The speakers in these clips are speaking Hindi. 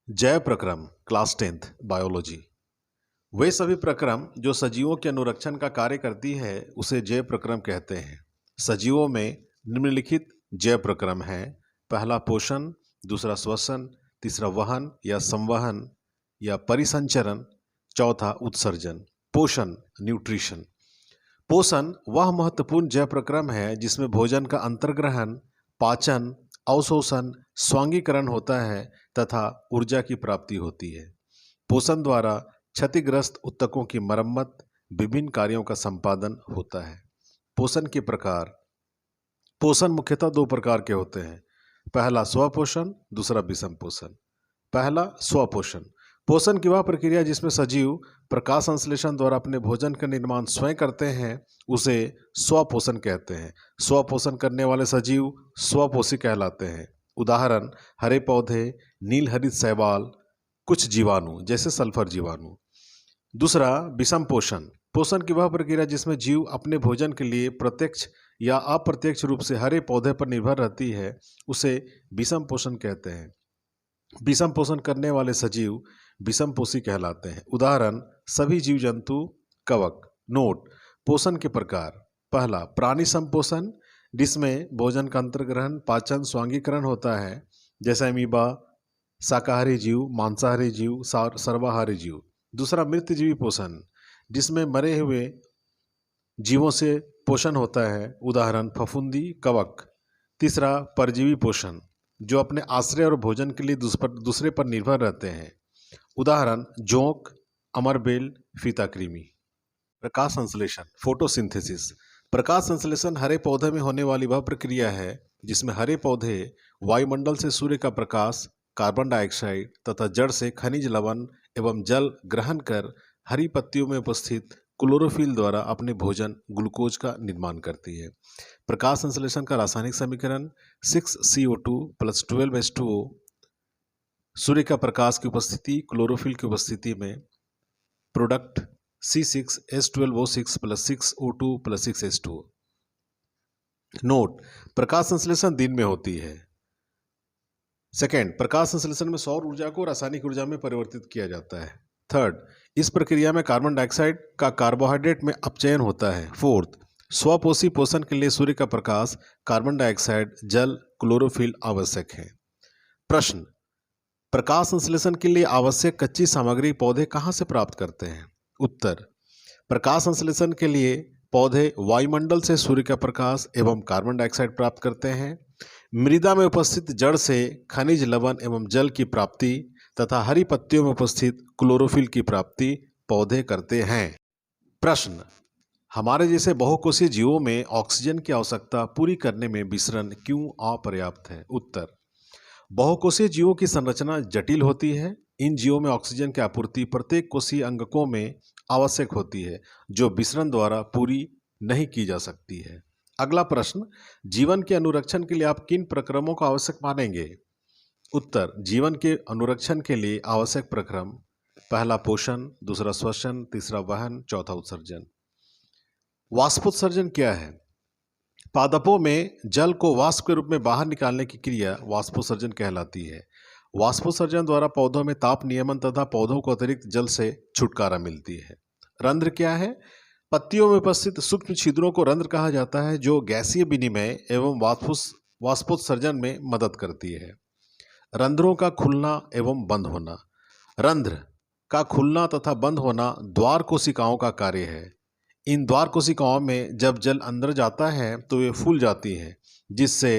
जैव प्रक्रम क्लास 10th बायोलॉजी। वे सभी प्रक्रम जो सजीवों के अनुरक्षण का कार्य करती है उसे जैव प्रक्रम कहते हैं। सजीवों में निम्नलिखित जैव प्रक्रम हैं। पहला पोषण, दूसरा श्वसन, तीसरा वहन या संवहन या परिसंचरण, चौथा उत्सर्जन। पोषण न्यूट्रिशन। पोषण वह महत्वपूर्ण जैव प्रक्रम है जिसमें भोजन का अंतर्ग्रहण, पाचन, अवशोषण, स्वांगीकरण होता है तथा ऊर्जा की प्राप्ति होती है। पोषण द्वारा क्षतिग्रस्त ऊतकों की मरम्मत, विभिन्न कार्यों का संपादन होता है। पोषण के प्रकार। पोषण मुख्यतः दो प्रकार के होते हैं। पहला स्वपोषण, दूसरा विषम पोषण। पहला स्वपोषण। पोषण की वह प्रक्रिया जिसमें सजीव प्रकाश संश्लेषण द्वारा अपने भोजन का निर्माण स्वयं करते हैं उसे स्वपोषण कहते हैं। स्वपोषण करने वाले सजीव स्वपोषी कहलाते हैं। उदाहरण हरे पौधे, नील हरित शैवाल, कुछ जीवाणु जैसे सल्फर जीवाणु। दूसरा विषम पोषण। पोषण की वह प्रक्रिया जिसमें जीव अपने भोजन के लिए प्रत्यक्ष या अप्रत्यक्ष रूप से हरे पौधे पर निर्भर रहती है उसे विषम पोषण कहते हैं। विषम पोषण करने वाले सजीव विषम पोषी कहलाते हैं। उदाहरण सभी जीव जंतु, कवक। नोट पोषण के प्रकार। पहला प्राणी संपोषण जिसमें भोजन का अंतर्ग्रहण, पाचन, स्वांगीकरण होता है जैसे अमीबा, शाकाहारी जीव, मांसाहारी जीव, सर्वाहारी जीव। दूसरा मृतजीवी पोषण जिसमें मरे हुए जीवों से पोषण होता है, उदाहरण फफूंदी, कवक। तीसरा परजीवी पोषण जो अपने आश्रय और भोजन के लिए दूसरे पर निर्भर रहते हैं, उदाहरण जोंक, अमरबेल, फीताकृमि। प्रकाश संश्लेषण फोटोसिंथेसिस। प्रकाश संश्लेषण हरे पौधे में होने वाली वह प्रक्रिया है जिसमें हरे पौधे वायुमंडल से सूर्य का प्रकाश, कार्बन डाइऑक्साइड तथा जड़ से खनिज लवण एवं जल ग्रहण कर हरी पत्तियों में उपस्थित क्लोरोफिल द्वारा अपने भोजन ग्लूकोज का निर्माण करती है। प्रकाश संश्लेषण का रासायनिक समीकरण 6CO2 + 12H2O। सूर्य का प्रकाश की उपस्थिति, क्लोरोफिल की उपस्थिति में product C6H12O6 + 6O2 + 6H2O। Note प्रकाश संश्लेषण दिन में होती है। सेकेंड, प्रकाश संश्लेषण में सौर ऊर्जा को रासायनिक ऊर्जा में परिवर्तित किया जाता है। थर्ड, इस प्रक्रिया में कार्बन डाइऑक्साइड का कार्बोहाइड्रेट में अपचयन होता है। फोर्थ, स्वपोषी पोषण के लिए सूर्य का प्रकाश, कार्बन डाइऑक्साइड, जल, क्लोरोफिल आवश्यक है। प्रश्न, प्रकाश संश्लेषण के लिए आवश्यक कच्ची सामग्री पौधे कहाँ से प्राप्त करते हैं? उत्तर, प्रकाश संश्लेषण के लिए पौधे वायुमंडल से सूर्य का प्रकाश एवं कार्बन डाइऑक्साइड प्राप्त करते हैं। मृदा में उपस्थित जड़ से खनिज लवण एवं जल की प्राप्ति तथा हरी पत्तियों में उपस्थित क्लोरोफिल की प्राप्ति पौधे करते हैं। प्रश्न, हमारे जैसे बहुकोषीय जीवों में ऑक्सीजन की आवश्यकता पूरी करने में विसरण क्यों अपर्याप्त है? उत्तर, बहुकोषीय जीवों की संरचना जटिल होती है। इन जीवों में ऑक्सीजन की आपूर्ति प्रत्येक कोषीय अंगकों में आवश्यक होती है जो विसरण द्वारा पूरी नहीं की जा सकती है। अगला प्रश्न, जीवन के अनुरक्षण के लिए आप किन प्रक्रमों को आवश्यक मानेंगे? उत्तर, जीवन के अनुरक्षण के लिए आवश्यक प्रक्रम पहला पोषण, दूसरा श्वसन, तीसरा वहन, चौथा उत्सर्जन। वाष्पोत्सर्जन क्या है? पादपों में जल को वाष्प के रूप में बाहर निकालने की क्रिया वाष्पोत्सर्जन कहलाती है। वाष्पोत्सर्जन द्वारा पौधों में ताप नियमन तथा पौधों को अतिरिक्त जल से छुटकारा मिलती है। रंध्र क्या है? पत्तियों में उपस्थित सूक्ष्म छिद्रों को रंध्र कहा जाता है जो गैसीय विनिमय एवं वाष्पोत्सर्जन में मदद करती है। रंध्रों का खुलना एवं बंद होना। रंध्र का खुलना तथा बंद होना द्वार कोशिकाओं का कार्य है। इन द्वार कोशिकाओं में जब जल अंदर जाता है तो वे फूल जाती हैं जिससे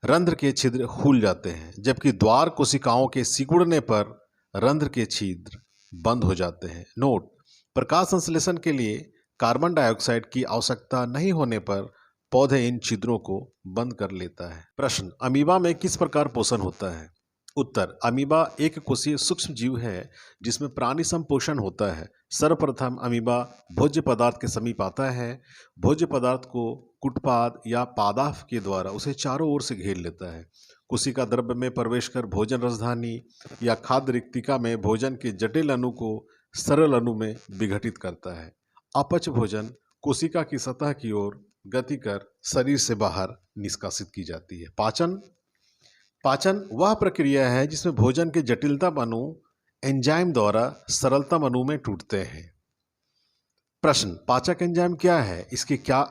रंध्र के छिद्र खुल जाते हैं, जबकि द्वार कोशिकाओं के सिकुड़ने पर रंध्र के छिद्र बंद हो जाते हैं। नोट, प्रकाश संश्लेषण के लिए कार्बन डाइऑक्साइड की आवश्यकता नहीं होने पर पौधे इन छिद्रों को बंद कर लेता है। प्रश्न, अमीबा में किस प्रकार पोषण होता है? उत्तर, अमीबा एक कोषीय सूक्ष्म जीव है जिसमें प्राणी संपोषण होता है। सर्वप्रथम अमीबा भोज्य पदार्थ के समीप आता है। भोज्य पदार्थ को कुटपाद या पादाफ के द्वारा उसे चारों ओर से घेर लेता है। कोशिका द्रव्य में प्रवेश कर भोजन रसधानी या खाद्य रिक्तिका में भोजन के जटिल अणु को सरल अणु में विघटित करता है। अपच भोजन कोशिका की सतह की ओर गति कर शरीर से बाहर निष्कासित की जाती है। पाचन पाचन वह प्रक्रिया है जिसमें भोजन के जटिलतम अणु एंजाइम द्वारा सरलतम अणु में टूटते हैं। प्रश्न, पाचक एंजाइम क्या है, इसके क्या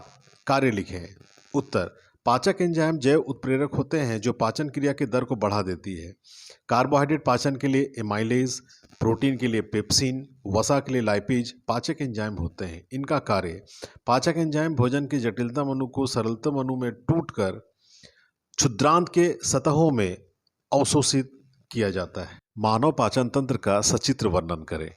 कार्य लिखें। उत्तर, पाचक एंजाइम जैव उत्प्रेरक होते हैं जो पाचन क्रिया के दर को बढ़ा देती है। कार्बोहाइड्रेट पाचन के लिए एमाइलेज, प्रोटीन के लिए पेप्सिन, वसा के लिए लाइपेज पाचक एंजाइम होते हैं। इनका कार्य, पाचक एंजाइम भोजन के जटिलतम अणु को सरलतम अणु में टूटकर क्षुद्रांत के सतहों में अवशोषित किया जाता है। मानव पाचन तंत्र का सचित्र वर्णन करें।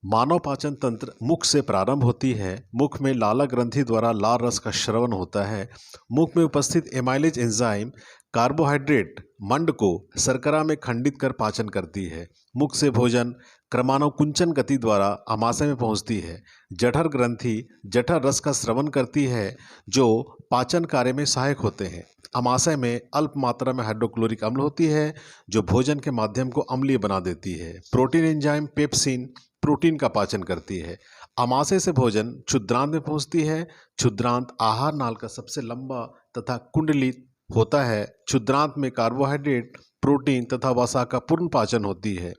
मानव पाचन तंत्र मुख से प्रारंभ होती है। मुख में लाला ग्रंथि द्वारा लाल रस का श्रवण होता है। मुख में उपस्थित एमाइलेज एंजाइम कार्बोहाइड्रेट मंड को शर्करा में खंडित कर पाचन करती है। मुख से भोजन क्रमानुकुंचन गति द्वारा आमाशय में पहुंचती है। जठर ग्रंथि जठर रस का श्रवण करती है जो पाचन कार्य में सहायक होते हैं। आमाशय में अल्प मात्रा में हाइड्रोक्लोरिक अम्ल होती है जो भोजन के माध्यम को अम्लीय बना देती है। प्रोटीन एंजाइम पेप्सिन प्रोटीन का पाचन करती है। आमाशय से भोजन क्षुद्रांत में पहुंचती है। क्षुद्रांत आहार नाल का सबसे लंबा तथा कुंडलित होता है। क्षुद्रांत में कार्बोहाइड्रेट, प्रोटीन तथा वसा का पूर्ण पाचन होती है।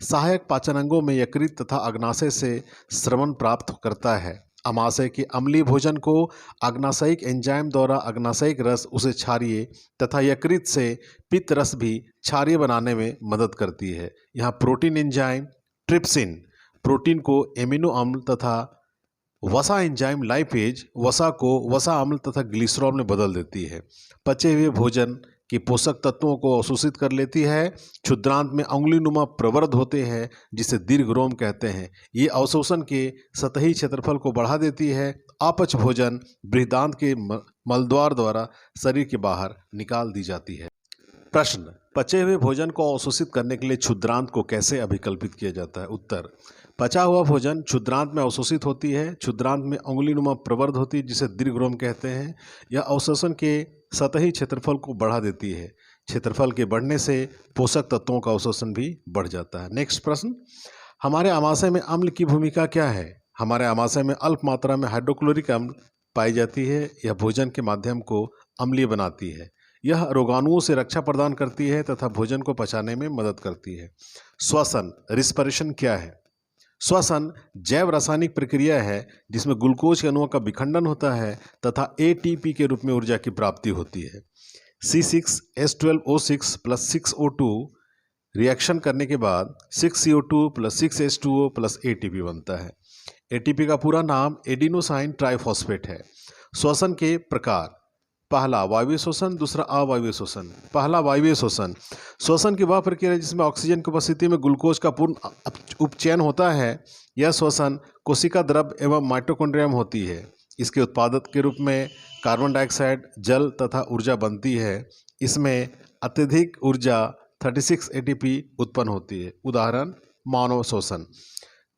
सहायक पाचन अंगों में यकृत तथा अग्नाशय से श्रवण प्राप्त करता है। आमाशय के अम्लीय भोजन को अग्नाशयिक एंजाइम द्वारा अग्नाशयिक रस उसे क्षारीय तथा यकृत से पित्त रस भी क्षारीय बनाने में मदद करती है। यहाँ प्रोटीन एंजाइम ट्रिप्सिन प्रोटीन को एमिनो अम्ल तथा वसा एंजाइम लाइपेज वसा को वसा अम्ल तथा ग्लिसरॉल में बदल देती है। पचे हुए भोजन के पोषक तत्वों को अवशोषित कर लेती है। क्षुद्रांत में अंगुलीनुमा प्रवर्ध होते हैं जिसे दीर्घरोम कहते हैं। ये अवशोषण के सतही क्षेत्रफल को बढ़ा देती है। अपच भोजन बृहदांत के मलद्वार द्वारा शरीर के बाहर निकाल दी जाती है। प्रश्न, पचे हुए भोजन को अवशोषित करने के लिए क्षुद्रांत को कैसे अभिकल्पित किया जाता है। उत्तर, पचा हुआ भोजन क्षुद्रांत में अवशोषित होती है। क्षुद्रांत में अंगुलीनुमा प्रवर्ध होती है जिसे दीर्घरोम कहते हैं। यह अवशोषण के सतही क्षेत्रफल को बढ़ा देती है। क्षेत्रफल के बढ़ने से पोषक तत्वों का अवशोषण भी बढ़ जाता है। नेक्स्ट प्रश्न, हमारे आमाशय में अम्ल की भूमिका क्या है। हमारे आमाशय में अल्प मात्रा में हाइड्रोक्लोरिक अम्ल पाई जाती है। यह भोजन के माध्यम को अम्लीय बनाती है। यह रोगाणुओं से रक्षा प्रदान करती है तथा भोजन को पचाने में मदद करती है। श्वसन रिस्पिरेशन क्या है। श्वसन जैव रासायनिक प्रक्रिया है जिसमें ग्लूकोज के अणुओं का विखंडन होता है तथा एटीपी के रूप में ऊर्जा की प्राप्ति होती है। C6H12O6 प्लस 6O2 रिएक्शन करने के बाद 6CO2 plus 6H2O plus ATP बनता है। ATP का पूरा नाम एडिनोसाइन ट्राइफॉस्फेट है। श्वसन के प्रकार, पहला वायवीय श्वसन, दूसरा अवायवीय श्वसन। पहला वायवीय श्वसन, श्वसन की वह प्रक्रिया है जिसमें ऑक्सीजन की उपस्थिति में ग्लूकोज का पूर्ण उपचयन होता है। यह श्वसन कोशिका द्रव एवं माइटोकॉन्ड्रिया में होती है। इसके उत्पादक के रूप में कार्बन डाइऑक्साइड, जल तथा ऊर्जा बनती है। इसमें अत्यधिक ऊर्जा 36 ATP उत्पन्न होती है। उदाहरण मानव श्वसन।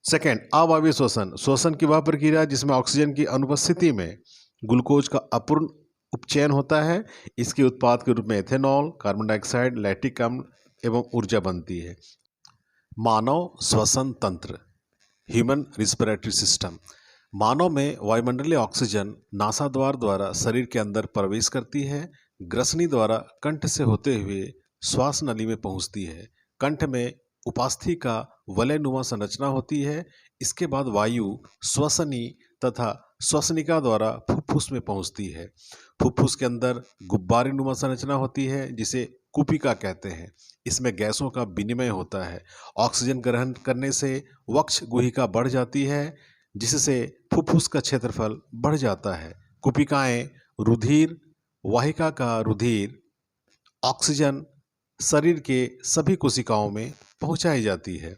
सेकेंड, अवायवीय श्वसन, श्वसन की वह प्रक्रिया जिसमें ऑक्सीजन की अनुपस्थिति में ग्लूकोज का अपूर्ण उपचयन होता है। इसके उत्पाद के रूप में एथेनॉल, कार्बन डाइऑक्साइड, लैक्टिक अम्ल एवं ऊर्जा बनती है। मानव श्वसन तंत्र, ह्यूमन रिस्पिरेटरी सिस्टम। मानव में वायुमंडलीय ऑक्सीजन नासाद्वार द्वारा शरीर के अंदर प्रवेश करती है। ग्रसनी द्वारा कंठ से होते हुए श्वास नली में पहुंचती है। कंठ में उपास्थि का वलयनुमा संरचना होती है। इसके बाद वायु श्वसनी तथा श्वसनिका द्वारा फुफ्फुस में पहुंचती है। फुफ्फुस के अंदर गुब्बारे नुमा संरचना होती है जिसे कुपिका कहते हैं। इसमें गैसों का विनिमय होता है। ऑक्सीजन ग्रहण करने से वक्ष गुहिका बढ़ जाती है जिससे फुफ्फुस का क्षेत्रफल बढ़ जाता है। कुपिकाएं रुधिर वाहिका का रुधिर ऑक्सीजन शरीर के सभी कोशिकाओं में पहुंचाई जाती है।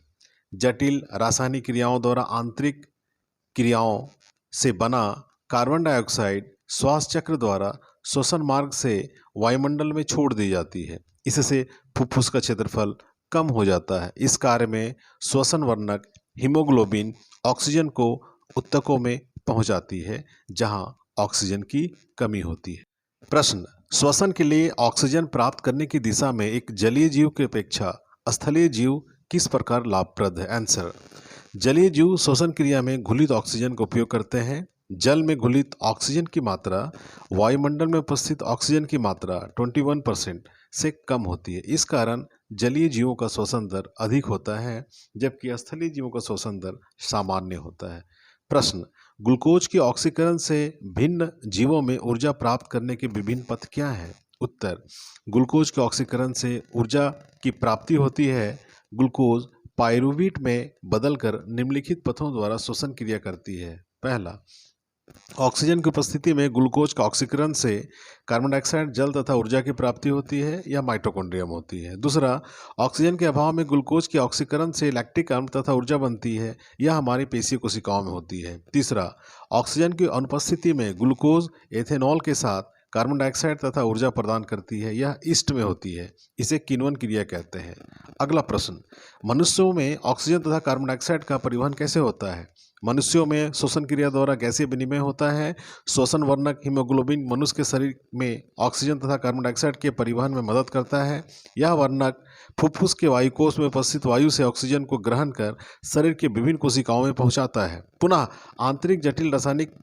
जटिल रासायनिक क्रियाओं द्वारा आंतरिक क्रियाओं से बना कार्बन डाइऑक्साइड श्वास चक्र द्वारा श्वसन मार्ग से वायुमंडल में छोड़ दी जाती है। इससे फुफ्फुस का क्षेत्रफल कम हो जाता है। इस कार्य में श्वसन वर्णक हीमोग्लोबिन ऑक्सीजन को ऊतकों में पहुंचाती है जहां ऑक्सीजन की कमी होती है। प्रश्न, श्वसन के लिए ऑक्सीजन प्राप्त करने की दिशा में एक जलीय जीव की अपेक्षा स्थलीय जीव किस प्रकार लाभप्रद है। आंसर, जलीय जीव श्वसन क्रिया में घुलित ऑक्सीजन का उपयोग करते हैं। जल में घुलित ऑक्सीजन की मात्रा वायुमंडल में उपस्थित ऑक्सीजन की मात्रा 21% से कम होती है। इस कारण जलीय जीवों का श्वसन दर अधिक होता है, जबकि स्थलीय जीवों का श्वसन दर सामान्य होता है। प्रश्न, ग्लूकोज के ऑक्सीकरण से भिन्न जीवों में ऊर्जा प्राप्त करने के विभिन्न पथ क्या हैं? उत्तर, ग्लूकोज के ऑक्सीकरण से ऊर्जा की प्राप्ति होती है। ग्लूकोज पायरुवेट में बदलकर निम्नलिखित पथों द्वारा श्वसन क्रिया करती है। पहला, ऑक्सीजन की उपस्थिति में ग्लूकोज का ऑक्सीकरण से कार्बन डाइऑक्साइड, जल तथा ऊर्जा की प्राप्ति होती है या माइटोकॉन्ड्रिया में होती है। दूसरा, ऑक्सीजन के अभाव में ग्लूकोज के ऑक्सीकरण से लैक्टिक अम्ल तथा ऊर्जा बनती है, यह हमारी पेशीय कोशिकाओं में होती है। तीसरा, ऑक्सीजन की अनुपस्थिति में ग्लूकोज एथेनॉल के साथ कार्बन डाइऑक्साइड तथा ऊर्जा प्रदान करती है, यह ईस्ट में होती है, इसे किण्वन क्रिया कहते हैं। अगला प्रश्न, मनुष्यों में ऑक्सीजन तथा कार्बन डाइऑक्साइड का परिवहन कैसे होता है? मनुष्यों में श्वसन क्रिया द्वारा गैसीय विनिमय होता है। श्वसन वर्णक हीमोग्लोबिन मनुष्य के शरीर में ऑक्सीजन तथा कार्बन डाइऑक्साइड के परिवहन में मदद करता है। यह वर्णक फुफ्फुस के वायुकोश में उपस्थित वायु से ऑक्सीजन को ग्रहण कर शरीर के विभिन्न कोशिकाओं में पहुंचाता है। पुनः आंतरिक जटिल रासायनिक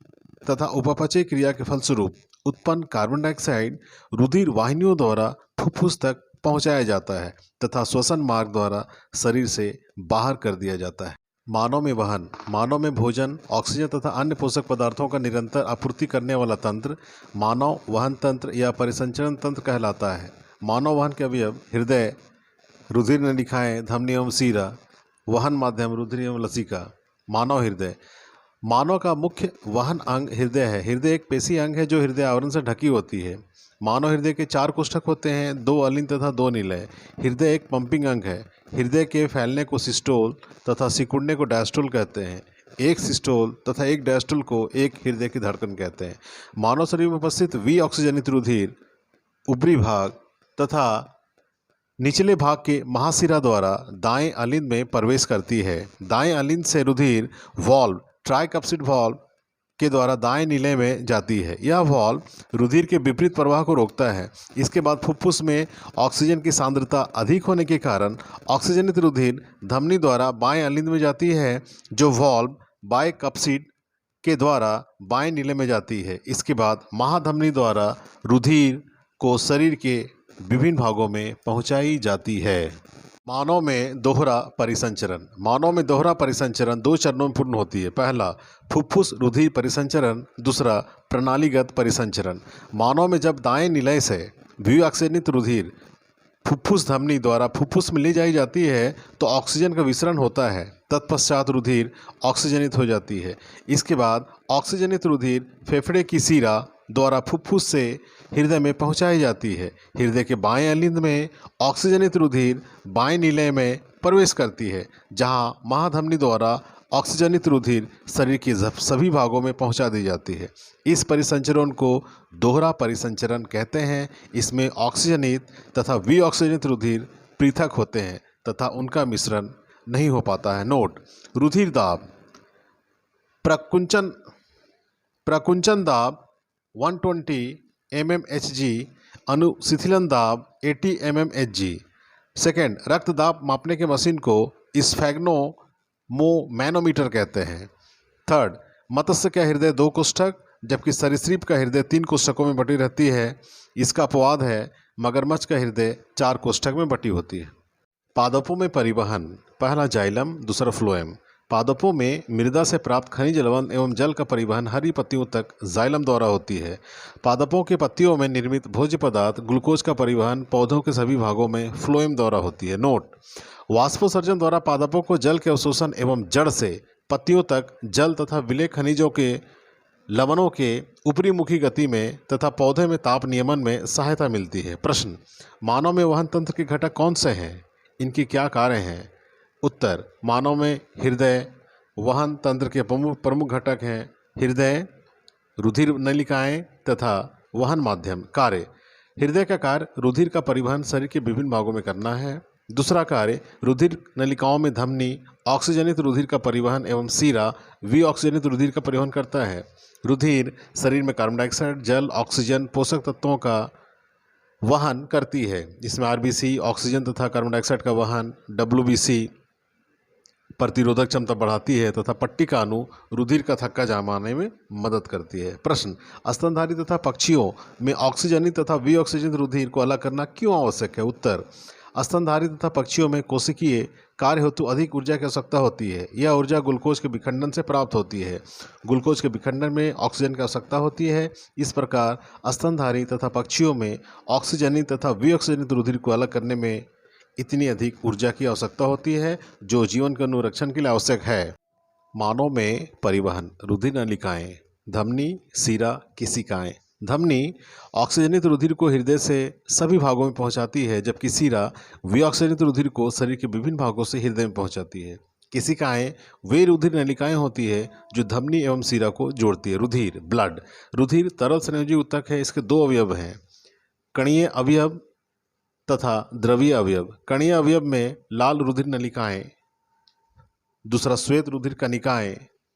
तथा उपापचय क्रिया के फलस्वरूप उत्पन्न कार्बन डाइऑक्साइड रुधिर वाहिनियों द्वारा फुफ्फुस तक पहुंचाया जाता है तथा श्वसन मार्ग द्वारा शरीर से बाहर कर दिया जाता है। मानव में वहन, मानव में भोजन, ऑक्सीजन तथा अन्य पोषक पदार्थों का निरंतर आपूर्ति करने वाला तंत्र मानव वहन तंत्र या परिसंचरण तंत्र कहलाता है। मानव वहन के अवयव हृदय, रुधिर नलिकाएं, धमनी एवं सीरा, वहन माध्यम रुधिर एवं लसिका। मानव हृदय, मानव का मुख्य वहन अंग हृदय है। हृदय एक पेशी अंग है जो हृदय आवरण से ढकी होती है। मानव हृदय के 4 कोष्ठक होते हैं, 2 अलिंद तथा 2 निलय। हृदय एक पंपिंग अंग है। हृदय के फैलने को सिस्टोल तथा सिकुड़ने को डायस्टोल कहते हैं। एक सिस्टोल तथा एक डायस्टोल को एक हृदय की धड़कन कहते हैं। मानव शरीर में उपस्थित विऑक्सीजनित रुधिर ऊपरी भाग तथा निचले भाग के महाशिरा द्वारा दाएं अलिंद में प्रवेश करती है। दाएं अलिंद से रुधिर वाल्व ट्राइकप्सिड वाल्व के द्वारा दाएं नीले में जाती है। यह वाल्व रुधिर के विपरीत प्रवाह को रोकता है। इसके बाद फुफ्फुस में ऑक्सीजन की सांद्रता अधिक होने के कारण ऑक्सीजनित रुधिर धमनी द्वारा बाएं अलिंद में जाती है, जो वाल्व बाइकप्सिड के द्वारा बाएं नीले में जाती है। इसके बाद महाधमनी द्वारा रुधिर को शरीर के विभिन्न भागों में पहुंचाई जाती है। मानव में दोहरा परिसंचरण, मानव में दोहरा परिसंचरण 2 चरणों में पूर्ण होती है। पहला, फुफ्फुस रुधिर परिसंचरण। दूसरा, प्रणालीगत परिसंचरण। मानव में जब दाएं निलय से विऑक्सीजनित रुधिर फुफ्फुस धमनी द्वारा फुफ्फुस में ले जाई जाती है तो ऑक्सीजन का विसरण होता है। तत्पश्चात रुधिर ऑक्सीजनित हो जाती है। इसके बाद ऑक्सीजनित रुधिर फेफड़े की शिरा द्वारा फुफ्फुस से हृदय में पहुंचाई जाती है। हृदय के बाएं अलिंद में ऑक्सीजनित रुधिर बाएं निलय में प्रवेश करती है, जहां महाधमनी द्वारा ऑक्सीजनित रुधिर शरीर के सभी भागों में पहुंचा दी जाती है। इस परिसंचरण को दोहरा परिसंचरण कहते हैं। इसमें ऑक्सीजनित तथा विऑक्सीजनित रुधिर पृथक होते हैं तथा उनका मिश्रण नहीं हो पाता है। नोट, रुधिर दाब, प्रकुंचन दाब 120 mmHg, अनुशिथिलन दाब 80 mmHg। सेकेंड, रक्त दाब मापने के मशीन को स्फैग्मोमैनोमीटर कहते हैं। थर्ड, मत्स्य का हृदय 2 कोष्ठक जबकि सरीसृप का हृदय 3 कोष्ठकों में बटी रहती है। इसका अपवाद है मगरमच्छ का हृदय 4 कोष्ठक में बटी होती है। पादपों में परिवहन, पहला जाइलम, दूसरा फ्लोएम। पादपों में मृदा से प्राप्त खनिज लवण एवं जल का परिवहन हरी पत्तियों तक जाइलम द्वारा होती है। पादपों के पत्तियों में निर्मित भोज्य पदार्थ ग्लूकोज का परिवहन पौधों के सभी भागों में फ्लोएम द्वारा होती है। नोट, वाष्पोत्सर्जन द्वारा पादपों को जल के अवशोषण एवं जड़ से पत्तियों तक जल तथा विलेय खनिजों के लवणों के ऊपरी मुखी गति में तथा पौधे में ताप नियमन में सहायता मिलती है। प्रश्न, मानव में वहन तंत्र के घटक कौन से हैं? इनके क्या कार्य हैं? उत्तर, मानव में हृदय वहन तंत्र के प्रमुख घटक हैं। हृदय, रुधिर नलिकाएं तथा वहन माध्यम। कार्य, हृदय का कार्य रुधिर का परिवहन शरीर के विभिन्न भागों में करना है। दूसरा कार्य, रुधिर नलिकाओं में धमनी ऑक्सीजनित रुधिर का परिवहन एवं सीरा विऑक्सीजनित रुधिर का परिवहन करता है। रुधिर शरीर में कार्बन डाइऑक्साइड, जल, ऑक्सीजन, पोषक तत्वों का वहन करती है। इसमें आरबीसी ऑक्सीजन तथा कार्बन डाइऑक्साइड का वहन, डब्ल्यूबीसी प्रतिरोधक क्षमता बढ़ाती है तथा पट्टिका अणु रुधिर का थक्का जमाने में मदद करती है। प्रश्न, स्तनधारी तथा पक्षियों में ऑक्सीजनित तथा विऑक्सीजनित रुधिर को अलग करना क्यों आवश्यक है? उत्तर, स्तनधारी तथा पक्षियों में कोशिकीय कार्य हेतु अधिक ऊर्जा की आवश्यकता होती है। यह ऊर्जा ग्लूकोज के विखंडन से प्राप्त होती है। ग्लूकोज के विखंडन में ऑक्सीजन की आवश्यकता होती है। इस प्रकार स्तनधारी तथा पक्षियों में ऑक्सीजनित तथा विऑक्सीजनित रुधिर को अलग करने में इतनी अधिक ऊर्जा की आवश्यकता होती है जो जीवन के अनुरक्षण के लिए आवश्यक है। मानव में परिवहन, रुधिर नलिकाएं, धमनी, शिरा, केशिकाएं। धमनी ऑक्सीजनित रुधिर को हृदय से सभी भागों में पहुंचाती है, जबकि शिरा विऑक्सीजनित रुधिर को शरीर के विभिन्न भागों से हृदय में पहुंचाती है। केशिकाएं वे रुधिर नलिकाएं होती है जो धमनी एवं शिरा को जोड़ती है। रुधिर, ब्लड। रुधिर तरल संयोजी ऊतक है। इसके दो अवयव हैं, कणीय अवयव तथा द्रवीय अवयव। कणीय अवयव में लाल रुधिर नलिकाएं, दूसरा श्वेत रुधिर कणिकाएं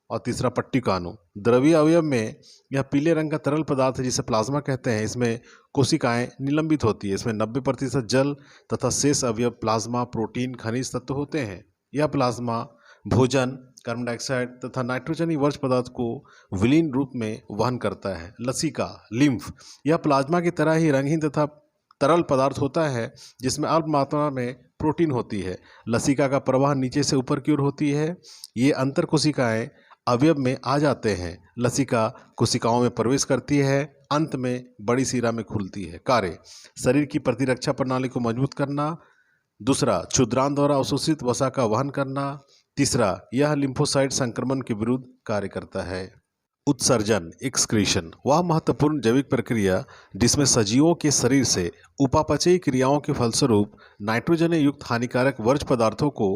और तीसरा पट्टिका अणु। द्रवीय अवयव में यह पीले रंग का तरल पदार्थ है जिसे प्लाज्मा कहते हैं। इसमें कोशिकाएं निलंबित होती है। इसमें 90% जल तथा शेष अवयव प्लाज्मा, प्रोटीन, खनिज तत्व होते हैं। यह प्लाज्मा भोजन, कार्बन डाइऑक्साइड तथा नाइट्रोजनी वर्ज्य पदार्थ को विलीन रूप में वहन करता है। लसिका, लिम्फ। यह प्लाज्मा की तरह ही रंगहीन तथा तरल पदार्थ होता है जिसमें अल्प मात्रा में प्रोटीन होती है। लसिका का प्रवाह नीचे से ऊपर की ओर होती है। ये अंतर कोशिकाएं अवयव में आ जाते हैं। लसिका कोशिकाओं में प्रवेश करती है, अंत में बड़ी शिरा में खुलती है। कार्य, शरीर की प्रतिरक्षा प्रणाली को मजबूत करना। दूसरा, क्षुद्रांत द्वारा अवशोषित वसा का वहन करना। तीसरा, यह लिम्फोसाइट संक्रमण के विरुद्ध कार्य करता है। उत्सर्जन, एक्सक्रीशन, वह महत्वपूर्ण जैविक प्रक्रिया जिसमें सजीवों के शरीर से उपापचयी क्रियाओं के फलस्वरूप नाइट्रोजन युक्त हानिकारक वर्ज्य पदार्थों को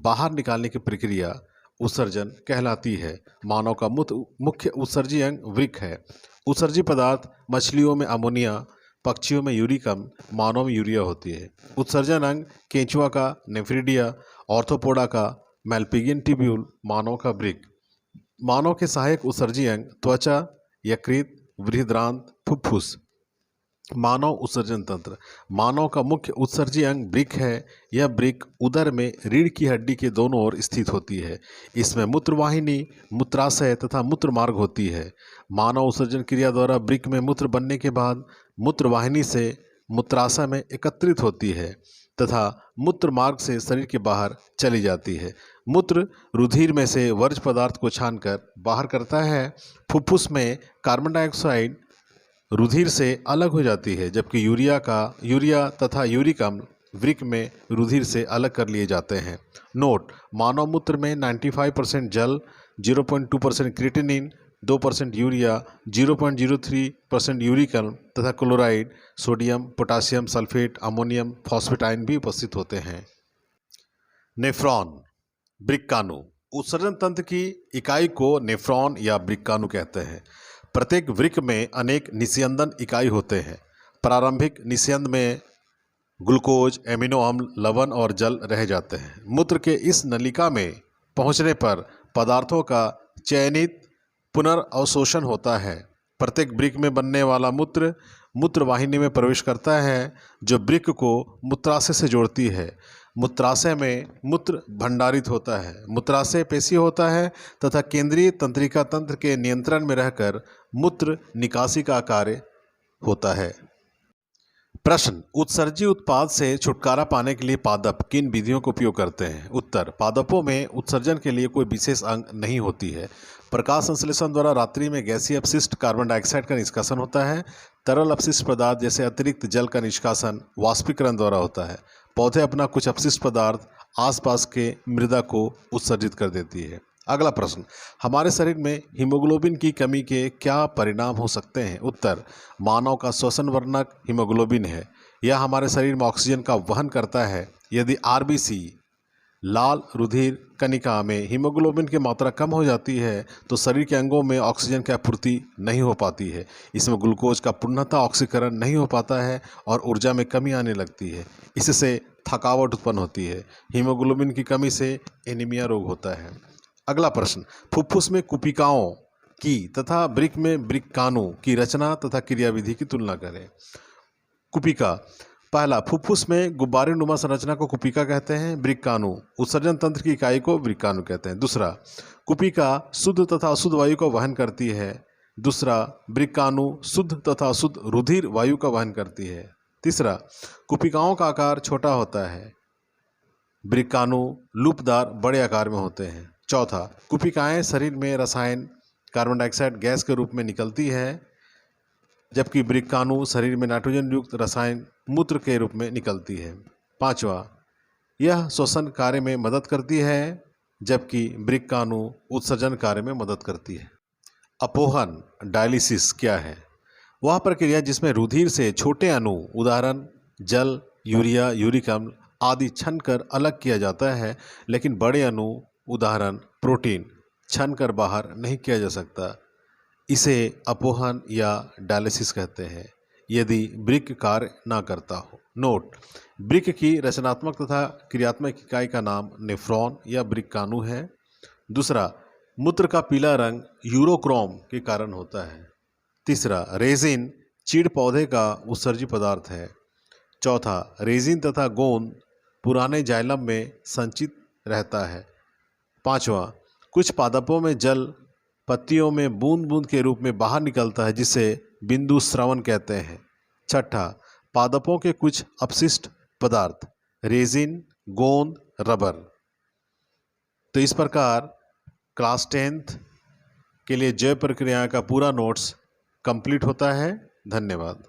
बाहर निकालने की प्रक्रिया उत्सर्जन कहलाती है। मानव का मुख्य उत्सर्जी अंग वृक्क है। उत्सर्जी पदार्थ मछलियों में अमोनिया, पक्षियों में यूरिक अम्ल, मानव में यूरिया होती है। उत्सर्जन अंग केंचुआ का नेफ्रिडिया, ऑर्थोपोडा का मैल्पिगियन ट्यूब्यूल, मानव का वृक्क। मानव के सहायक उत्सर्जी अंग त्वचा, यकृत, बृहदान्त्र, फुफ्फुस। मानव उत्सर्जन तंत्र, मानव का मुख्य उत्सर्जी अंग वृक्क है। यह वृक्क उदर में रीढ़ की हड्डी के दोनों ओर स्थित होती है। इसमें मूत्रवाहिनी, मूत्राशय तथा मूत्र मार्ग होती है। मानव उत्सर्जन क्रिया द्वारा वृक्क में मूत्र बनने के बाद मूत्रवाहिनी से मूत्राशय में एकत्रित होती है तथा मूत्र मार्ग से शरीर के बाहर चली जाती है। मूत्र रुधिर में से वर्ज्य पदार्थ को छानकर बाहर करता है। फुफ्फुस में कार्बन डाइऑक्साइड रुधिर से अलग हो जाती है, जबकि यूरिया तथा यूरिक अम्ल वृक्क में रुधिर से अलग कर लिए जाते हैं। नोट, मानव मूत्र में 95% जल, 0.2% क्रिएटिनिन, 2% यूरिया, 0.03% यूरिक अम्ल तथा chloride, sodium, potassium sulphate, ammonium phosphate ion भी उपस्थित होते हैं। नेफ्रॉन, वृक्काणु। उत्सर्जन तंत्र की इकाई को नेफ्रॉन या वृक्काणु कहते हैं। प्रत्येक वृक्क में अनेक निस्यंदन इकाई होते हैं। प्रारंभिक निस्यंद में ग्लूकोज, एमिनो अम्ल, लवण और जल रह जाते हैं। मूत्र के इस नलिका में पहुंचने पर पदार्थों का चयनित पुनर्अवशोषण होता है। प्रत्येक वृक्क में बनने वाला मूत्र मूत्रवाहिनी में प्रवेश करता है जो वृक्क को मूत्राशय से जोड़ती है। मूत्राशय में मूत्र भंडारित होता है। मूत्राशय पेशी होता है तथा केंद्रीय तंत्रिका तंत्र के नियंत्रण में रहकर मूत्र निकासी का कार्य होता है। प्रश्न, उत्सर्जी उत्पाद से छुटकारा पाने के लिए पादप किन विधियों का उपयोग करते हैं? उत्तर, पादपों में उत्सर्जन के लिए कोई विशेष अंग नहीं होती है। प्रकाश संश्लेषण द्वारा रात्रि में गैसीय अपशिष्ट कार्बन डाइऑक्साइड का निष्कासन होता है। तरल अपशिष्ट पदार्थ जैसे अतिरिक्त जल का निष्कासन वाष्पीकरण द्वारा होता है। पौधे अपना कुछ अपशिष्ट पदार्थ आसपास के मृदा को उत्सर्जित कर देती है। अगला प्रश्न, हमारे शरीर में हीमोग्लोबिन की कमी के क्या परिणाम हो सकते हैं? उत्तर, मानव का श्वसन वर्णक हीमोग्लोबिन है। यह हमारे शरीर में ऑक्सीजन का वहन करता है। यदि आरबीसी लाल रुधिर कणिका में हीमोग्लोबिन की मात्रा कम हो जाती है तो शरीर के अंगों में ऑक्सीजन की आपूर्ति नहीं हो पाती है। इसमें ग्लूकोज का पूर्णतः ऑक्सीकरण नहीं हो पाता है और ऊर्जा में कमी आने लगती है। इससे थकावट उत्पन्न होती है। हीमोग्लोबिन की कमी से एनीमिया रोग होता है। अगला प्रश्न, फुफ्फुस में कुपिकाओं की तथा वृक्क में वृक्काणु की रचना तथा क्रियाविधि की तुलना करें। कुपिका, पहला, फुफ्फुस में गुब्बारे नुमा संरचना को कुपिका कहते हैं। वृक्काणु, उत्सर्जन तंत्र की इकाई को वृक्काणु कहते हैं। दूसरा, कुपिका शुद्ध तथा अशुद्ध वायु को वहन करती है। दूसरा, वृक्काणु शुद्ध तथा अशुद्ध रुधिर वायु का वहन करती है। तीसरा, कुपिकाओं का आकार छोटा होता है। वृक्काणु लूपदार बड़े आकार में होते हैं। चौथा, कुपिकाएं शरीर में रसायन कार्बन डाइऑक्साइड गैस के रूप में निकलती है, जबकि वृक्काणु शरीर में नाइट्रोजन युक्त रसायन मूत्र के रूप में निकलती है। पांचवा, यह श्वसन कार्य में मदद करती है, जबकि वृक्काणु उत्सर्जन कार्य में मदद करती है। अपोहन डायलिसिस क्या है? वह प्रक्रिया जिसमें रुधिर से छोटे अणु, उदाहरण जल, यूरिया, यूरिक अम्ल आदि छनकर अलग किया जाता है, लेकिन बड़े अणु, उदाहरण प्रोटीन, छनकर बाहर नहीं किया जा सकता। इसे अपोहन या डायलिसिस कहते हैं, यदि वृक्क कार्य ना करता हो। नोट, वृक्क की रचनात्मक तथा क्रियात्मक इकाई का नाम नेफ्रॉन या वृक्काणु है। दूसरा, मूत्र का पीला रंग यूरोक्रोम के कारण होता है। तीसरा, रेजिन चीड़ पौधे का उत्सर्जी पदार्थ है। चौथा, रेजिन तथा गोंद पुराने जाइलम में संचित रहता है। पांचवा, कुछ पादपों में जल पत्तियों में बूंद बूंद के रूप में बाहर निकलता है, जिसे बिंदु स्रवण कहते हैं। छठा, पादपों के कुछ अपशिष्ट पदार्थ रेजिन, गोंद, रबर। तो इस प्रकार क्लास 10th के लिए जैव प्रक्रिया का पूरा नोट्स कंप्लीट होता है। धन्यवाद।